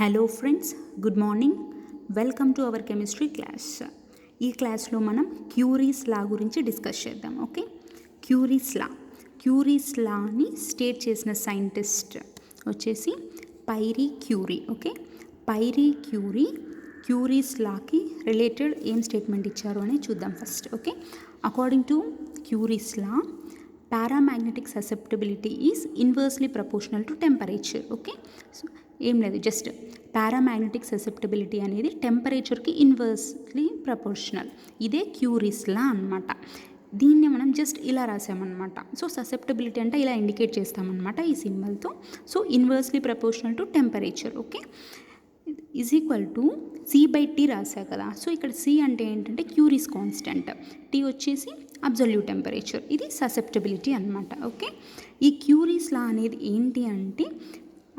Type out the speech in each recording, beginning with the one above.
Hello friends, good morning. Welcome to our chemistry class. ఈ క్లాస్లో మనం క్యూరీస్ లా గురించి డిస్కస్ చేద్దాం. ఓకే, క్యూరీస్ లాని స్టేట్ చేసిన సైంటిస్ట్ వచ్చేసి పైరీ క్యూరీ. ఓకే, పైరీ క్యూరీస్ లాకి రిలేటెడ్ ఏం స్టేట్మెంట్ ఇచ్చారు అని చూద్దాం first. Okay, according to cure is law paramagnetic susceptibility is inversely proportional to temperature. Okay, so ఏం లేదు, జస్ట్ పారామాగ్నెటిక్ ససెప్టబిలిటీ అనేది టెంపరేచర్కి ఇన్వర్స్లీ ప్రపోర్షనల్. ఇదే క్యూరీస్ లా అనమాట. దీన్ని మనం జస్ట్ ఇలా రాసామన్నమాట. సో ససెప్టబిలిటీ అంటే ఇలా ఇండికేట్ చేస్తామన్నమాట ఈ సింబల్తో. So inversely proportional to temperature. Okay, is equal to C/T రాసా కదా. సో ఇక్కడ C అంటే ఏంటంటే క్యూరీస్ కాన్స్టెంట్, T వచ్చేసి అబ్జల్యూట్ టెంపరేచర్. ఇది ససెప్టబిలిటీ అనమాట. ఓకే, ఈ క్యూరీస్ లా అనేది ఏంటి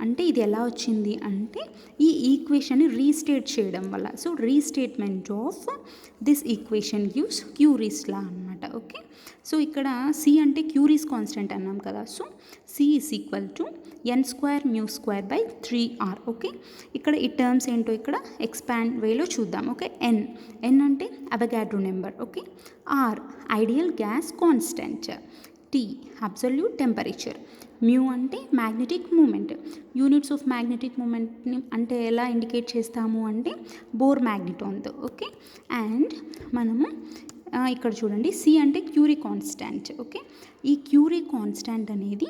అంటే ఇది ఎలా వచ్చింది అంటే ఈ ఈక్వేషన్ని రీస్టేట్ చేయడం వల్ల. So restatement of this equation gives Curie's law అనమాట. ఓకే, సో ఇక్కడ C అంటే క్యూరీస్ కాన్స్టెంట్ అన్నాం కదా. So C is equal to n²μ²/3r. Okay, ఇక్కడ ఈ టర్మ్స్ ఏంటో ఇక్కడ ఎక్స్పాండ్ వేలో చూద్దాం. ఓకే, n అంటే Avogadro number. Okay, r ideal gas constant, T absolute temperature, mu అంటే magnetic moment. Units of magnetic మూమెంట్ని అంటే ఎలా ఇండికేట్ చేస్తాము అంటే బోర్ మ్యాగ్నెటాన్తో. ఓకే, అండ్ మనము ఇక్కడ చూడండి, C అంటే క్యూరీ కాన్స్టాంట్. ఓకే, ఈ క్యూరీ కాన్స్టాంట్ అనేది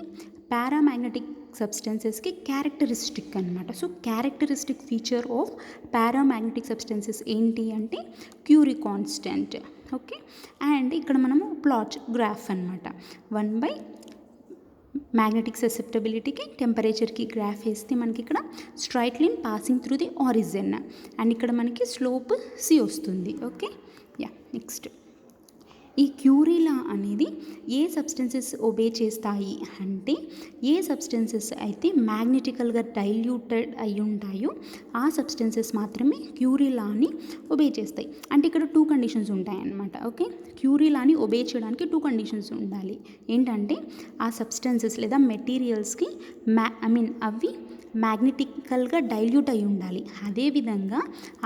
పారామాగ్నెటిక్ సబ్స్టెన్సెస్కి క్యారెక్టరిస్టిక్ అనమాట. So characteristic feature of paramagnetic substances ఏంటి అంటే క్యూరీ కాన్స్టాంట్. ఓకే, అండ్ ఇక్కడ మనము ప్లాట్ గ్రాఫ్ అనమాట. 1/, మ్యాగ్నెటిక్ ససెప్టబిలిటీకి టెంపరేచర్కి గ్రాఫ్ వేస్తే మనకి ఇక్కడ straight line passing through the origin, and ఇక్కడ మనకి స్లోప్ C వస్తుంది. ఓకే, నెక్స్ట్ ఈ క్యూరీ లా అనేది ఏ సబ్స్టెన్సెస్ ఒబే చేస్తాయి అంటే ఏ సబ్స్టెన్సెస్ అయితే మ్యాగ్నెటికల్గా డైల్యూటెడ్ అయి ఉంటాయో ఆ సబ్స్టెన్సెస్ మాత్రమే క్యూరీ లాని ఒబే చేస్తాయి. అంటే ఇక్కడ 2 కండిషన్స్ ఉంటాయన్నమాట. ఓకే, క్యూరీ లాని ఒబే చేయడానికి 2 కండిషన్స్ ఉండాలి. ఏంటంటే ఆ సబ్స్టెన్సెస్ లేదా మెటీరియల్స్కి అవి మ్యాగ్నెటికల్గా డైల్యూట్ అయి ఉండాలి. అదేవిధంగా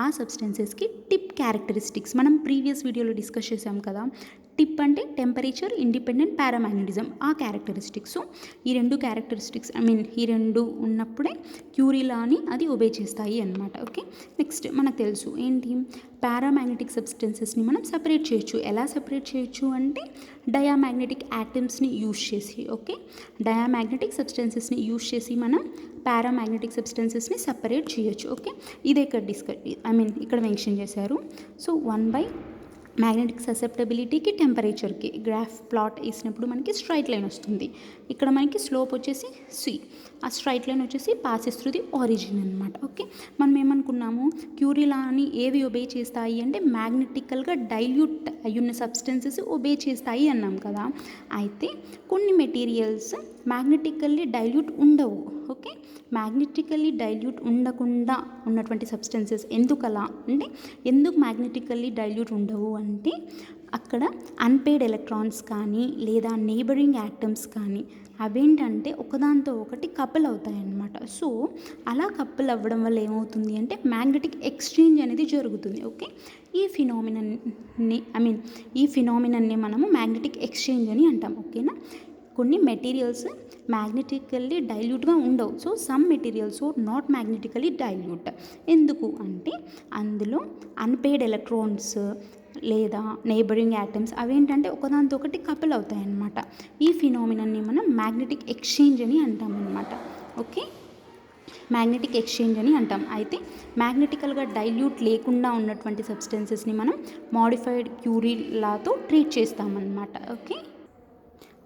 ఆ సబ్స్టెన్సెస్కి టిప్ క్యారెక్టరిస్టిక్స్ మనం ప్రీవియస్ వీడియోలో డిస్కస్ చేసాం కదా. టిప్ అంటే టెంపరేచర్ ఇండిపెండెంట్ పారామాగ్నెటిజం, ఆ క్యారెక్టరిస్టిక్స్. ఈ 2 క్యారెక్టరిస్టిక్స్ ఈ 2 ఉన్నప్పుడే క్యూరీ లాని అది ఒబే చేస్తాయి అన్నమాట. ఓకే, నెక్స్ట్ మనకు తెలుసు ఏంటి, పారామాగ్నెటిక్ సబ్స్టెన్సెస్ని మనం సపరేట్ చేయొచ్చు. ఎలా సపరేట్ చేయొచ్చు అంటే డయామాగ్నెటిక్ యాటమ్స్ని యూజ్ చేసి. ఓకే, డయామాగ్నెటిక్ సబ్స్టెన్సెస్ని యూజ్ చేసి మనం పారామాగ్నెటిక్ సబ్స్టెన్సెస్ని సపరేట్ చేయొచ్చు. ఓకే, ఇది ఇక్కడ ఇక్కడ మెన్షన్ చేశారు. సో 1/, మ్యాగ్నెటిక్ ససెప్టబిలిటీకి టెంపరేచర్కి గ్రాఫ్ ప్లాట్ వేసినప్పుడు మనకి స్ట్రైట్ లైన్ వస్తుంది. ఇక్కడ మనకి స్లోప్ వచ్చేసి C, ఆ స్ట్రైట్ లైన్ వచ్చేసి పాసెస్ త్రూ ది ఆరిజిన్ అనమాట. ఓకే, మనం ఏమనుకున్నాము, క్యూరీ లాని ఏవి ఒబే చేస్తాయి అంటే మ్యాగ్నెటికల్గా డైల్యూట్ అయ్యున్న సబ్స్టెన్సెస్ ఒబే చేస్తాయి అన్నాం కదా. అయితే కొన్ని మెటీరియల్స్ మ్యాగ్నెటికల్లీ డైల్యూట్ ఉండవు. ఓకే, మ్యాగ్నెటికల్లీ డైల్యూట్ ఉండకుండా ఉన్నటువంటి సబ్స్టెన్సెస్ ఎందుకలా అంటే ఎందుకు మ్యాగ్నెటికల్లీ డైల్యూట్ ఉండవు అంటే అక్కడ అన్పెయిడ్ ఎలక్ట్రాన్స్ కానీ లేదా నేబరింగ్ యాటమ్స్ కానీ అవేంటంటే ఒకదాంతో ఒకటి కపుల్ అవుతాయి అన్నమాట. సో అలా కపుల్ అవ్వడం వల్ల ఏమవుతుంది అంటే మ్యాగ్నెటిక్ ఎక్స్చేంజ్ అనేది జరుగుతుంది. ఓకే, ఈ ఫినామినన్ని మనము మ్యాగ్నెటిక్ ఎక్స్చేంజ్ అని అంటాం. ఓకేనా, కొన్ని మెటీరియల్స్ మ్యాగ్నెటికల్లీ డైల్యూట్గా ఉండవు. So some materials not మ్యాగ్నెటికల్లీ dilute. ఎందుకు అంటే అందులో అన్పెయిడ్ ఎలక్ట్రాన్స్ లేదా నైబరింగ్ యాటమ్స్ అవేంటంటే ఒకదాంతో ఒకటి కపుల్ అవుతాయి అన్నమాట. ఈ ఫినామినన్ని మనం మ్యాగ్నెటిక్ ఎక్స్చేంజ్ అని అంటాం అన్నమాట. ఓకే, మ్యాగ్నెటిక్ ఎక్స్చేంజ్ అని అంటాం. అయితే మ్యాగ్నెటికల్గా డైల్యూట్ లేకుండా ఉన్నటువంటి సబ్స్టెన్సెస్ని మనం మాడిఫైడ్ క్యూరీ లాతో ట్రీట్ చేస్తామన్నమాట.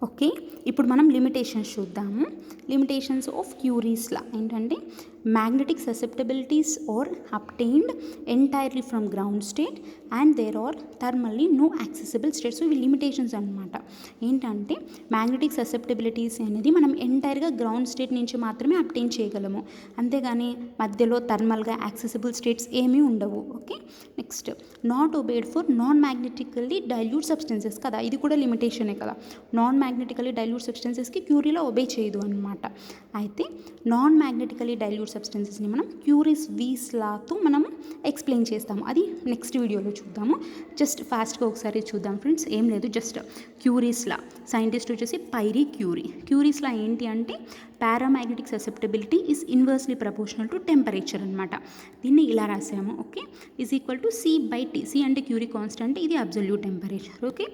ఓకే, ఇప్పుడు మనం లిమిటేషన్స్ చూద్దాము. లిమిటేషన్స్ ఆఫ్ క్యూరీస్ లా ఏంటంటే magnetic susceptibilities are obtained entirely from ground state and there are thermally no accessible states. ఇవి లిమిటేషన్స్ అనమాట. ఏంటంటే మ్యాగ్నెటిక్ ససెప్టబిలిటీస్ అనేది మనం ఎంటైర్గా గ్రౌండ్ స్టేట్ నుంచి మాత్రమే అబ్టైన్ చేయగలము, అంతేగాని మధ్యలో థర్మల్గా యాక్సెసిబుల్ స్టేట్స్ ఏమీ ఉండవు. Okay, next not obeyed for non మ్యాగ్నెటికల్లీ dilute substances కదా, ఇది కూడా లిమిటేషనే కదా. నాన్ మ్యాగ్నెటికలీ డైల్యూట్ సబ్స్టెన్సెస్కి క్యూరీలో ఒబే చేయదు అనమాట. అయితే నాన్ మ్యాగ్నెటికలీ డైల్యూట్ సబ్స్టెన్సెస్ని మనం క్యూరీస్ వీస్ లాతో మనం ఎక్స్ప్లెయిన్ చేస్తాము. అది నెక్స్ట్ వీడియోలో చూద్దాము. జస్ట్ ఫాస్ట్గా ఒకసారి చూద్దాం ఫ్రెండ్స్. ఏం లేదు, జస్ట్ క్యూరీస్ లా. సైంటిస్ట్ వచ్చేసి పైరీ క్యూరీ. క్యూరీస్ లా ఏంటి అంటే paramagnetic susceptibility is inversely proportional to temperature అనమాట. దీన్ని ఇలా రాసాము. Okay, is equal to C/T. C అంటే క్యూరీ కాన్స్టెంట్, ఇది absolute temperature. Okay,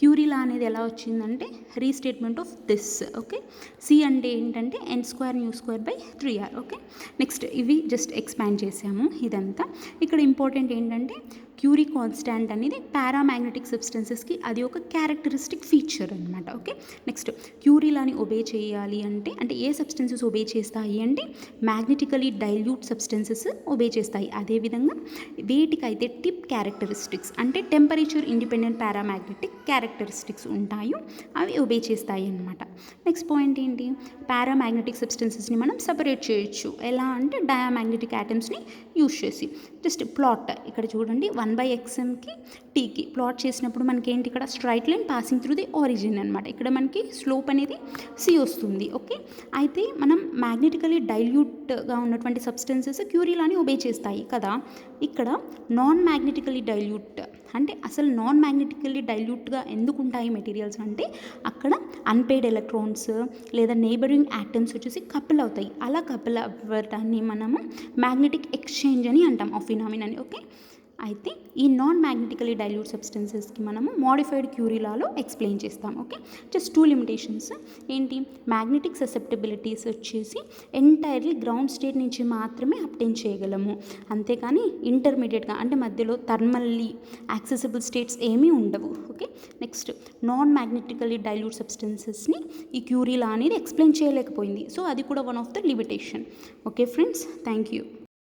Curie law అనేది ఎలా వచ్చిందంటే restatement of this. Okay, C అంటే ఏంటంటే n²μ²/3r. ఓకే, నెక్స్ట్ ఇవి జస్ట్ ఎక్స్పాండ్ చేసాము ఇదంతా. ఇక్కడ ఇంపార్టెంట్ ఏంటంటే క్యూరీ కాన్స్టాంట్ అనేది పారామాగ్నెటిక్ సబ్స్టెన్సెస్కి అది ఒక క్యారెక్టరిస్టిక్ ఫీచర్ అనమాట. ఓకే, నెక్స్ట్ క్యూరీలాని ఒబే చేయాలి అంటే ఏ సబ్స్టెన్సెస్ ఒబే చేస్తాయి అంటే మ్యాగ్నెటికలీ డైల్యూట్ సబ్స్టెన్సెస్ ఒబే చేస్తాయి. అదేవిధంగా వేటికైతే టిప్ క్యారెక్టరిస్టిక్స్ అంటే టెంపరేచర్ ఇండిపెండెంట్ పారామాగ్నెటిక్ క్యారెక్టరిస్టిక్స్ ఉంటాయో అవి ఒబే చేస్తాయి అన్నమాట. నెక్స్ట్ పాయింట్ ఏంటి, పారామాగ్నెటిక్ సబ్స్టెన్సెస్ని మనం సపరేట్ చేయొచ్చు. ఎలా అంటే డయామాగ్నెటిక్ యాటమ్స్ని యూజ్ చేసి. జస్ట్ ప్లాట్ ఇక్కడ చూడండి, 1/xmకి టీకి ప్లాట్ చేసినప్పుడు మనకి ఏంటి, ఇక్కడ straight line passing through the origin అనమాట. ఇక్కడ మనకి స్లోప్ అనేది C వస్తుంది. ఓకే, అయితే మనం మ్యాగ్నెటికలీ డైల్యూట్గా ఉన్నటువంటి సబ్స్టెన్సెస్ క్యూరీలాని ఒబే చేస్తాయి కదా. ఇక్కడ నాన్ మ్యాగ్నెటికలీ డైల్యూట్ అంటే అసలు నాన్ మ్యాగ్నెటికలీ డైల్యూట్గా ఎందుకు ఉంటాయి మెటీరియల్స్ అంటే అక్కడ అన్పెయిడ్ ఎలక్ట్రాన్స్ లేదా నేబరింగ్ యాటమ్స్ వచ్చేసి కపుల్ అవుతాయి. అలా కపుల్ అవ్వటాన్ని మనము మ్యాగ్నెటిక్ ఎక్స్చేంజ్ అని అంటాం, ఆ ఫినామినాని. ఓకే, అయితే ఈ నాన్ మ్యాగ్నెటికలీ డైల్యూట్ సబ్స్టెన్సెస్కి మనము మోడిఫైడ్ క్యూరీ లాలో ఎక్స్ప్లెయిన్ చేస్తాం. ఓకే, జస్ట్ 2 లిమిటేషన్స్ ఏంటి, మ్యాగ్నెటిక్ ససెప్టబిలిటీస్ వచ్చేసి ఎంటైర్లీ గ్రౌండ్ స్టేట్ నుంచి మాత్రమే అప్టైన్ చేయగలము. అంతేకాని ఇంటర్మీడియట్గా అంటే మధ్యలో థర్మల్లీ యాక్సెసిబుల్ స్టేట్స్ ఏమీ ఉండవు. ఓకే, నెక్స్ట్ నాన్ మ్యాగ్నెటికలీ డైల్యూట్ సబ్స్టెన్సెస్ని ఈ క్యూరీ లా అనేది ఎక్స్ప్లెయిన్ చేయలేకపోయింది. సో అది కూడా one of the limitation. Okay friends, thank you.